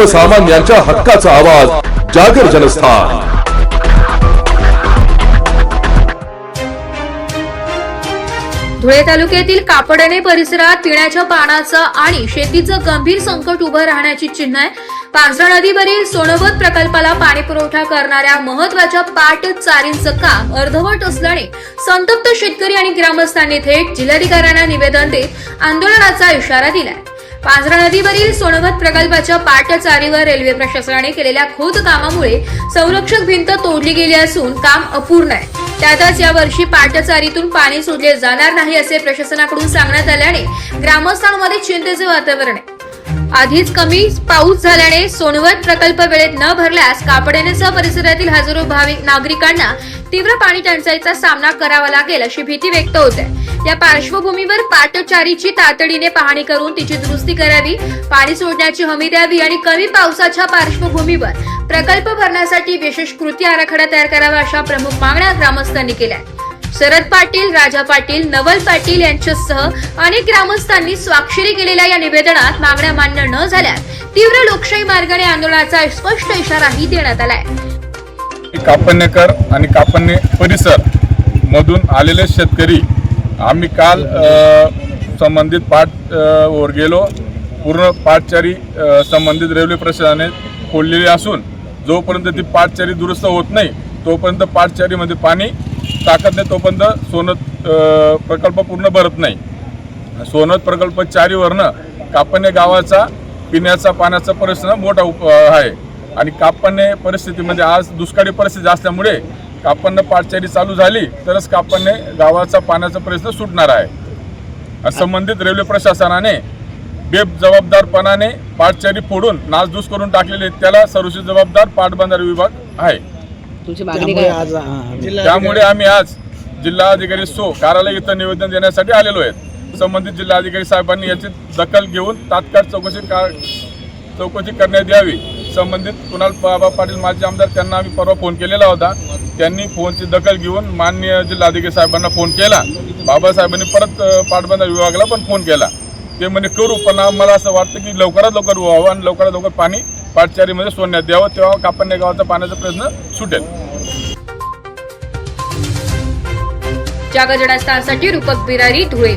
सर्वसामान्यांच्या हक्काचा आवाज जागर जनस्थान। धुळे तालुक्यातील कापडणे परिसरात पिण्याच्या पाण्याचं आणि शेतीचं गंभीर संकट उभं राहण्याची चिन्ह आहे। पांझरा नदीवरील सोनवत प्रकल्पाला पाणी पुरवठा करणाऱ्या महत्त्वाच्या पाटचारींचं काम अर्धवट असल्याने संतप्त शेतकरी आणि ग्रामस्थांनी थेट जिल्हाधिकाऱ्यांना निवेदन देत आंदोलनाचा इशारा दिलाय। पांझरा नदीवरील सोनवत प्रकल्पाच्या पाटचारीवर रेल्वे प्रशासनाने केलेल्या खोदकामामुळे संरक्षक भिंत तोडली गेली असून काम अपूर्ण आहे। त्यातच यावर्षी पाटचारीतून पाणी सोडले जाणार नाही असे प्रशासनाकडून सांगण्यात आल्याने ग्रामस्थांमध्ये चिंतेचे वातावरण आहे। आधीच कमी पाऊस झाल्याने सोनवत प्रकल्प वेळेत न भरल्यास कापडणेसह परिसरातील हजारो भाविक नागरिकांना तीव्र पाणी टंचाईचा सामना करावा लागेल अशी भीती व्यक्त होते। या पार्श्वभूमीवर पाटचारीची तातडीने पाहणी करून तिची दुरुस्ती करावी, पाणी सोडण्याची हमी द्यावी आणि कमी पावसाच्या पार्श्वभूमीवर प्रकल्प भरण्यासाठी विशेष कृती आराखडा तयार करावा अशा प्रमुख मागण्या ग्रामस्थांनी केल्या। शरद पाटील, राजा पाटील, नवल पाटील यांच्यासह अनेक ग्रामस्थांनी स्वाक्षरी केलेल्या या निवेदनात मागण्या मान्य न झाल्यास तीव्र लोकशाही मार्गाने आंदोलनाचा स्पष्ट इशाराही देण्यात आलाय। कापडणेकर आणि कापडणे परिसर मधून आलेले शेतकरी आम्ही काल संबंधित पाट वर गेलो। पूर्ण पाटचारी संबंधित रेल्वे प्रशासनाने खोदलेली असून जोपर्यंत ती पाटचारी दुरुस्त होत नाही तोपर्यंत पाटचारीमध्ये पाणी टाकत नाही, तोपर्यंत सोनत प्रकल्प पूर्ण भरत नाही। सोनत प्रकल्प चारीवरनं कापडणे गावाचा पिण्याचा पाण्याचा प्रश्न मोठा आहे आणि कापडणे परिस्थितीमध्ये आज दुष्काळी परिस्थिती असल्यामुळे कापडणे पाटचारी चालू झाली तरच कापडणे गावाचा पाण्याचा प्रश्न सुटणार आहे। संबंधित रेल्वे प्रशासनाने बेजबाबदारपणाने पाटचारी फोडून नासधूस करून टाकलेले, त्याला सर्वस्वी जबाबदार पाटबंधारे विभाग आहे। त्यामुळे आम्ही आज जिल्हाधिकारी कार्यालय इथं निवेदन देण्यासाठी आलेलो आहेत। संबंधित जिल्हाधिकारी साहेबांनी याची दखल घेऊन तात्काळ चौकशी करण्यात यावी। संबंधित कुणाल बाबा पाटील माजी आमदार त्यांना आम्ही परवा फोन केलेला होता, त्यांनी फोनची दखल घेऊन माननीय जिल्हाधिकारी साहेबांना फोन केला। बाबासाहेबांनी परत पाटबंधारे विभागाला पण फोन केला, ते म्हणे करू, पण मला असं वाटतं की लवकरात लवकर व्हावं आणि लवकरात लवकर पाणी पाटचारीमध्ये सोडण्यात यावं, तेव्हा कापडणे गावाचा पाण्याचा प्रश्न सुटेल। जागर जनस्थानसाठी रूपक बिरारी, धुळे।